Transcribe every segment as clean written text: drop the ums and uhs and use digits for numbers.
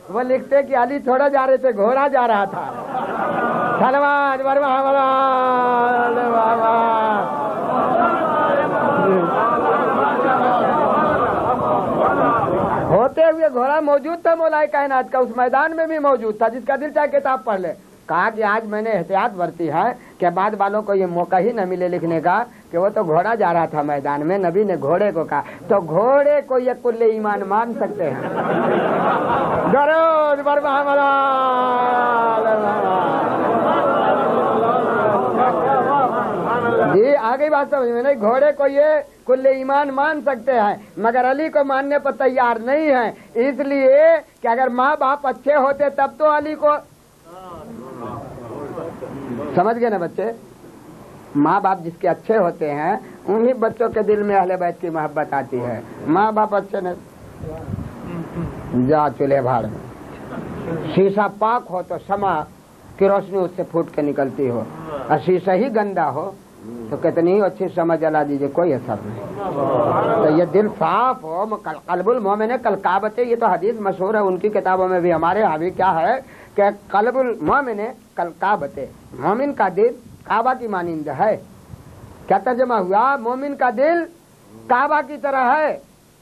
وہ لکھتے کہ علی تھوڑا جا رہے تھے، گھوڑا جا رہا تھا. سلوات ہوتے ہوئے گھوڑا موجود تھا مولا کائنات کا، اس میدان میں بھی موجود تھا. جس کا دل چاہے کتاب پڑھ لے. کہا کہ آج میں نے احتیاط برتی ہے کہ بعد والوں کو یہ موقع ہی نہ ملے لکھنے کا کہ وہ تو گھوڑا جا رہا تھا میدان میں. نبی نے گھوڑے کو کہا تو گھوڑے کو یہ کل ایمان مان سکتے ہیں. درود بر محمد. جی آگے بات سمجھ میں نہیں. گھوڑے کو یہ کل ایمان مان سکتے ہیں مگر علی کو ماننے پر تیار نہیں ہے، اس لیے کہ اگر ماں باپ اچھے ہوتے تب تو علی کو. سمجھ گئے نا بچے؟ ماں باپ جس کے اچھے ہوتے ہیں انہی بچوں کے دل میں اہل بیت کی محبت آتی ہے. ماں باپ اچھے نہیں، جا چولہے بھاڑ میں. شیشہ پاک ہو تو شمع کی روشنی اس سے پھوٹ کے نکلتی ہو، اور شیشہ ہی گندا ہو تو کتنی ہی اچھی شمع جلا دیجیے کوئی اثر نہیں. تو یہ دل صاف ہو. قلب المومن کالکعبۃ، یہ تو حدیث مشہور ہے ان کی کتابوں میں بھی. ہمارے حاوی کیا ہے کہ قلب المومن کالکعبۃ، مومن کا دل کعبہ کی مانند ہے. کیا ترجمہ ہوا؟ مومن کا دل کعبہ کی طرح ہے.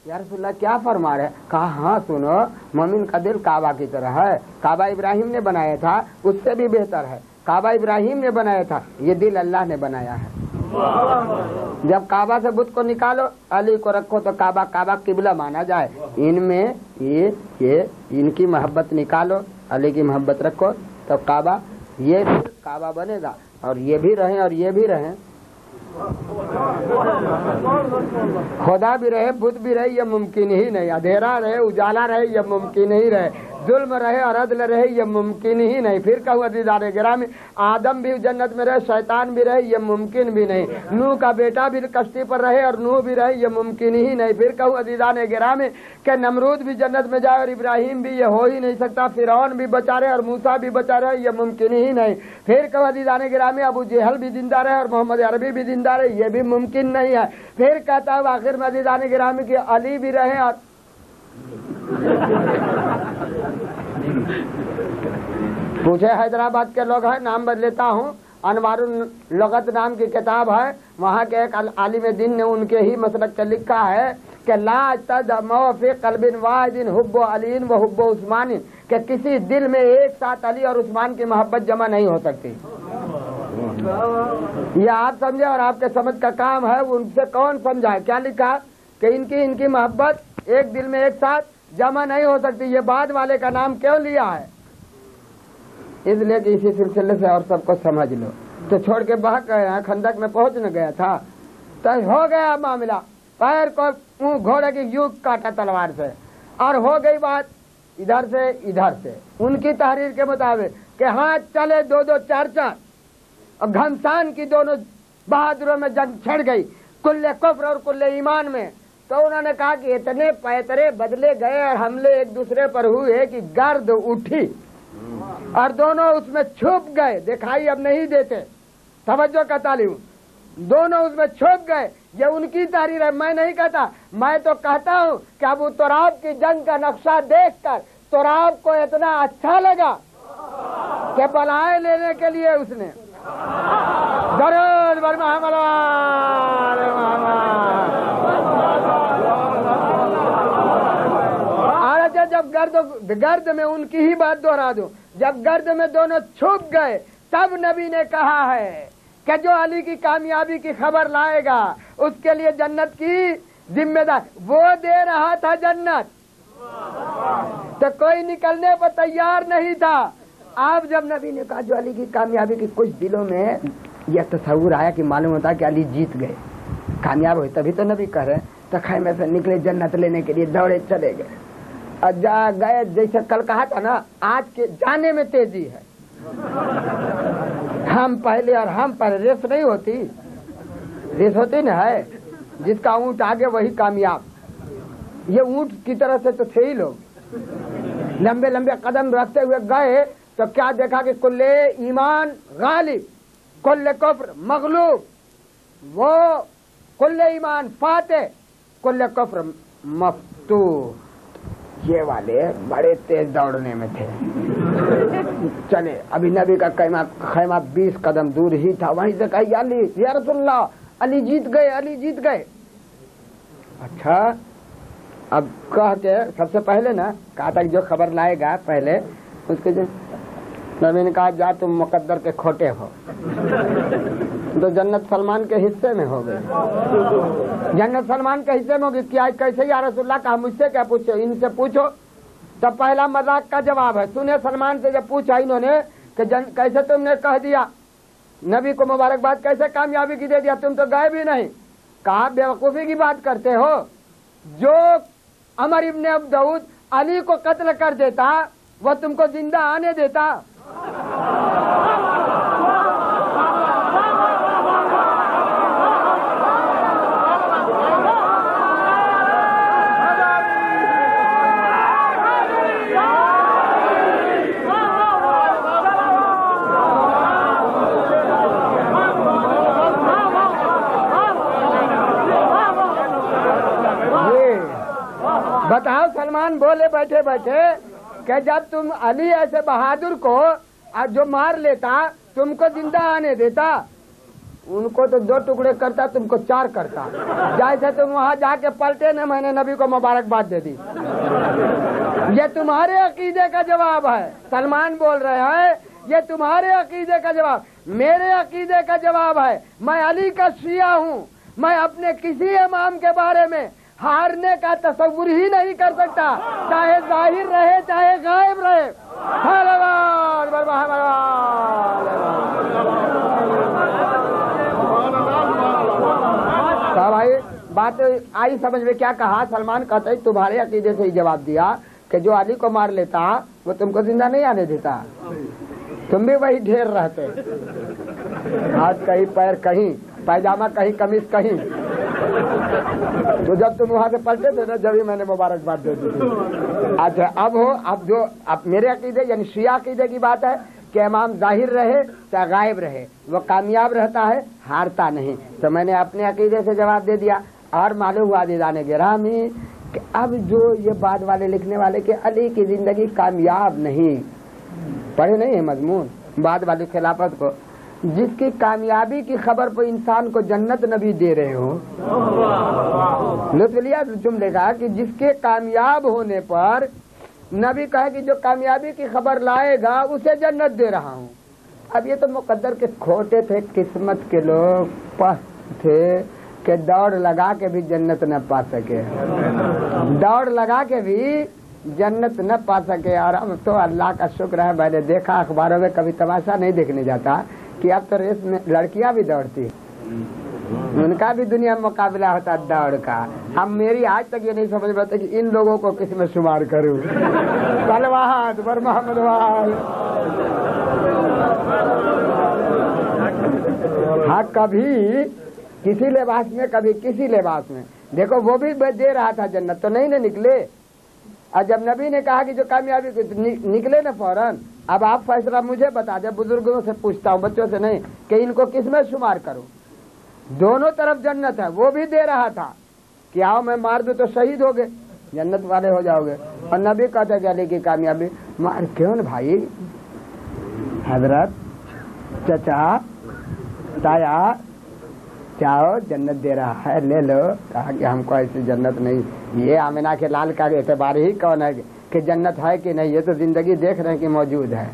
یا رسول اللہ کیا فرما رہے؟ کہا ہاں سنو، مومن کا دل کعبہ کی طرح ہے. کعبہ ابراہیم نے بنایا تھا، اس سے بھی بہتر ہے. کعبہ ابراہیم نے بنایا تھا، یہ دل اللہ نے بنایا ہے. جب کعبہ سے بت کو نکالو، علی کو رکھو تو کعبہ قبلہ مانا جائے. ان میں یہ ان کی محبت نکالو، علی کی محبت رکھو تو کعبہ، یہ کعبہ بنے گا. اور یہ بھی رہیں اور یہ بھی رہیں، خدا بھی رہے بت بھی رہے یہ ممکن ہی نہیں. اندھیرا رہے اجالا رہے یہ ممکن ہی رہے. ظلم رہے اور عدل رہے یہ ممکن ہی نہیں. پھر کہو عزیزان گرامی، آدم بھی جنت میں رہے، شیطان بھی رہے یہ ممکن بھی نہیں. نوح کا بیٹا بھی کشتی پر رہے اور نوح بھی رہے یہ ممکن ہی نہیں. پھر کہو عزیزان گرامی کہ نمرود بھی جنت میں جائے اور ابراہیم بھی، یہ ہو ہی نہیں سکتا. فرعون بھی بچا رہے اور موسیٰ بھی بچا رہے یہ ممکن ہی نہیں. پھر کہو عزیزان گرامی ابو جہل بھی زندہ رہے اور محمد عربی بھی زندہ رہے یہ بھی ممکن نہیں ہے. پھر کہتا ہے آخر میں عزیزان گرامی کہ علی بھی رہے اور پوچھے حیدرآباد کے لوگ ہیں، نام بدلیتا ہوں، انوار اللغت نام کی کتاب ہے، وہاں کے ایک عالم دین نے ان کے ہی مسلک سے لکھا ہے کہ لا تجمع فی قلب واحد حب علی و حب عثمان، کہ کسی دل میں ایک ساتھ علی اور عثمان کی محبت جمع نہیں ہو سکتی. یہ آپ سمجھے اور آپ کے سمجھ کا کام ہے، ان سے کون سمجھائے. کیا لکھا کہ ان کی محبت ایک دل میں ایک ساتھ جمع نہیں ہو سکتی. یہ بعد والے کا نام کیوں لیا ہے؟ اس لیے کہ اسی سلسلے سے اور سب کو سمجھ لو. تو چھوڑ کے بھاگ گئے ہیں، خندق میں پہنچ نہ گیا تھا تو ہو گیا معاملہ. پیر کو گھوڑے کی یوں کاٹا تلوار سے، اور ہو گئی بات ادھر سے ان کی تحریر کے مطابق کہ ہاں چلے دو چار اور گھمسان کی دونوں بہادروں میں جنگ چھڑ گئی، کل کفر اور کل ایمان میں. تو انہوں نے کہا کہ اتنے پیترے بدلے گئے اور حملے ایک دوسرے پر ہوئے کہ گرد اٹھی اور دونوں اس میں چھپ گئے، دکھائی اب نہیں دیتے. توجہ کا تعلیم، دونوں اس میں چھپ گئے. یہ ان کی تحریر ہے، میں نہیں کہتا. میں تو کہتا ہوں کہ ابو تراب کی جنگ کا نقشہ دیکھ کر تراب کو اتنا اچھا لگا کہ بلائے لینے کے لیے اس نے درود بر محمد جب گرد میں ان کی ہی بات دوہرا دوں، جب گرد میں دونوں چھپ گئے تب نبی نے کہا ہے کہ جو علی کی کامیابی کی خبر لائے گا اس کے لیے جنت کی ذمہ دار وہ دے رہا تھا. جنت تو کوئی نکلنے پر تیار نہیں تھا. آپ جب نبی نے کہا جو علی کی کامیابی کی، کچھ دلوں میں یہ تصور آیا کہ معلوم ہوتا کہ علی جیت گئے، کامیاب ہوئے، تبھی تو نبی کہہ رہے تو خیمے سے نکلے جنت لینے کے لیے، دوڑے چلے گئے اور جا گئے. جیسے کل کہا تھا نا، آج کے جانے میں تیزی ہے. ہم پہلے اور ہم پر ریس نہیں ہوتی، ریس ہوتی نا ہے جس کا اونٹ آگے وہی کامیاب. یہ اونٹ کی طرح سے تو تھے ہی لوگ، لمبے لمبے قدم رکھتے ہوئے گئے تو کیا دیکھا کہ کل ایمان غالب، کل کفر مغلوب. وہ کل ایمان فاتح، کل کفر مفتوح. یہ والے بڑے تیز دوڑنے میں تھے. چلے ابھی نبی کا خیمہ 20 قدم دور ہی تھا, وہیں سے کہا یا علی, یا رسول اللہ, علی جیت گئے, علی جیت گئے. اچھا اب کہہ کے سب سے پہلے نا کہا تھا کہ جو خبر لائے گا پہلے اس کے, جو نبی نے کہا جا تم مقدر کے کھوٹے ہو, تو جنت سلمان کے حصے میں ہو گئی, جنت سلمان کے حصے میں ہوگی. کیا کیسے یا رسول اللہ, کہا مجھ سے کیا پوچھو, ان سے پوچھو. تب پہلا مذاق کا جواب ہے. سنے سلمان سے جب پوچھا انہوں نے کہ کیسے تم نے کہہ دیا نبی کو مبارکباد, کیسے کامیابی کی دے دیا, تم تو گئے بھی نہیں. کہا بیوقوفی کی بات کرتے ہو, جو عمر ابن عبدود علی کو قتل کر دیتا وہ تم کو زندہ آنے دیتا. بتاؤ سلمان بولے بیٹھے بیٹھے کہ جب تم علی ایسے بہادر کو جو مار لیتا تم کو زندہ آنے دیتا, ان کو تو 2 ٹکڑے کرتا, تم کو 4 کرتا. جیسے تم وہاں جا کے پلٹے نا, میں نے نبی کو مبارکباد دے دی. یہ تمہارے عقیدے کا جواب ہے. سلمان بول رہے ہیں یہ تمہارے عقیدے کا جواب, میرے عقیدے کا جواب ہے. میں علی کا شیعہ ہوں, میں اپنے کسی امام کے بارے میں ہارنے کا تصور ہی نہیں کر سکتا, چاہے ظاہر رہے چاہے غائب رہے. بھائی بات آئی سمجھ میں, کیا کہا سلمان, کہتا ہے تمہارے عقیدے سے ہی جواب دیا کہ جو علی کو مار لیتا وہ تم کو زندہ نہیں آنے دیتا, تم بھی وہی ڈھیر رہتے, ہاتھ کہیں پیر کہیں, پائجامہ کہیں قمیص کہیں. تو جب تم وہاں سے پلٹے تھے نا, جب ہی میں نے مبارکباد دے دی. اچھا اب میرے عقیدے یعنی شیعہ عقیدے کی بات ہے کہ امام ظاہر رہے چاہے غائب رہے وہ کامیاب رہتا ہے, ہارتا نہیں. تو میں نے اپنے عقیدے سے جواب دے دیا. اور معلوم ہوا دیدان گرامی کہ اب جو یہ بعد والے لکھنے والے کہ علی کی زندگی کامیاب نہیں, پڑھے نہیں ہے مضمون بعد والی خلافت کو, جس کی کامیابی کی خبر پہ انسان کو جنت نبی دے رہے ہو. لطف لیا جملے کا کہ جس کے کامیاب ہونے پر نبی کہا کہ جو کامیابی کی خبر لائے گا اسے جنت دے رہا ہوں. اب یہ تو مقدر کے کھوٹے تھے, قسمت کے لوگ پست تھے کہ دوڑ لگا کے بھی جنت نہ پا سکے, دوڑ لگا کے بھی جنت نہ پا سکے. اور اب تو اللہ کا شکر ہے, میں نے دیکھا اخباروں میں, کبھی تماشا نہیں دیکھنے جاتا کہ اب تو ریس میں لڑکیاں بھی دوڑتی, ان کا بھی دنیا میں مقابلہ ہوتا دوڑ کا. اب میری آج تک یہ نہیں سمجھ پاتا کہ ان لوگوں کو کس میں شمار کروں. سلوات بر محمد وال. ہاں کبھی کسی لباس میں کبھی کسی لباس میں, دیکھو وہ بھی دے رہا تھا جنت, تو نہیں نکلے. اور جب نبی نے کہا کہ جو کامیابی نکلے نا فوراً, اب آپ فیصلہ مجھے بتا دیں, بزرگوں سے پوچھتا ہوں بچوں سے نہیں, کہ ان کو کس میں شمار کروں. دونوں طرف جنت ہے, وہ بھی دے رہا تھا کہ آؤ میں مار دوں تو شہید ہو گئے, جنت والے ہو جاؤ گے. اور نبی کہتے کہ علی کی کامیابی مار کیوں نا بھائی, حضرت چچا تایا چاہو جنت دے رہا ہے لے لو. کہا کہ ہم کو ایسی جنت نہیں, یہ آمنہ کے لال کا اعتبار ہی کون ہے کہ جنت ہے کہ نہیں, یہ تو زندگی دیکھ رہے ہیں کہ موجود ہے.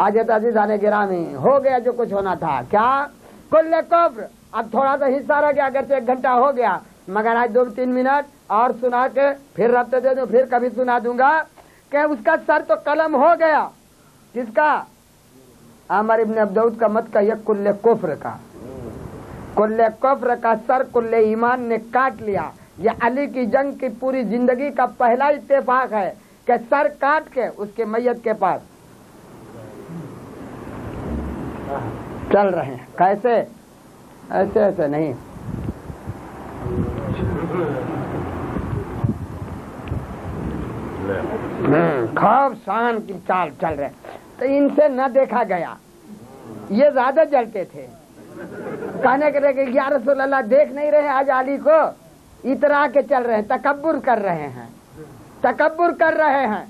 آج عزیزان گرامی ہو گیا جو کچھ ہونا تھا. کیا کل کفر, اب تھوڑا سا حصہ رہ گیا, اگرچہ 1 گھنٹہ ہو گیا, مگر آج 2-3 منٹ اور سنا کے پھر رابطے دے دوں, پھر کبھی سنا دوں گا کہ اس کا سر تو قلم ہو گیا. کس کا؟ عمر ابن عبدود کا مت کہیے, کل کفر کا. کل کفر کا سر کل ایمان نے کاٹ لیا. یہ علی کی جنگ کی پوری زندگی کا پہلا اتفاق ہے کہ سر کاٹ کے اس کے میت کے پاس چل رہے ہیں. کیسے؟ ایسے ایسے نہیں, خوب شان کی چال چل رہے. تو ان سے نہ دیکھا گیا, یہ زیادہ جلتے تھے. کہنے کے کہ یا رسول اللہ دیکھ نہیں رہے آج علی کو, اترا کے چل رہے ہیں, تکبر کر رہے ہیں. تکبر کر رہے ہیں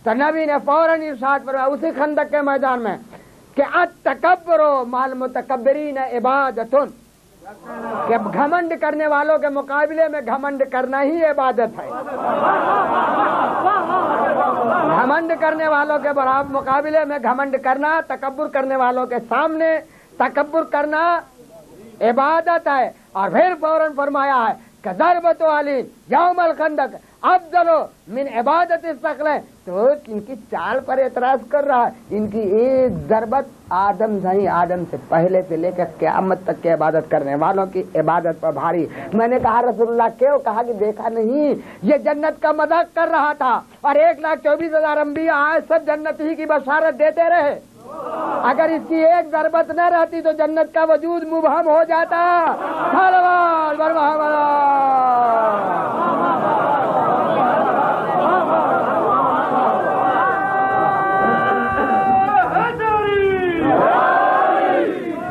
تو نبی نے فوراً ارشاد فرمایا اسی خندق کے میدان میں کہ التکبر مع المتکبرین عبادت، کہ گھمنڈ کرنے والوں کے مقابلے میں گھمنڈ کرنا ہی عبادت ہے. گھمنڈ کرنے والوں کے مقابلے میں گھمنڈ کرنا، تکبر کرنے والوں کے سامنے تکبر کرنا عبادت ہے. اور پھر فوراً فرمایا ہے کہ ضربت علی یوم الخندق افضل من عبادت الصقل. تو ان کی چال پر اعتراض کر رہا ہے، ان کی ایک ضربت آدم سے پہلے سے لے کر قیامت تک کے عبادت کرنے والوں کی عبادت پر بھاری. میں نے کہا رسول اللہ کیوں؟ کہا کہ دیکھا نہیں یہ جنت کا مذاق کر رہا تھا اور 1,24,000 انبیاء آئے سب جنت ہی کی بشارت دیتے رہے. اگر اس کی ایک ضربت نہ رہتی تو جنت کا وجود مبہم ہو جاتا.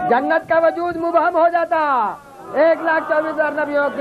جنت کا وجود مبہم ہو جاتا. 1,24,000 نبیوں کی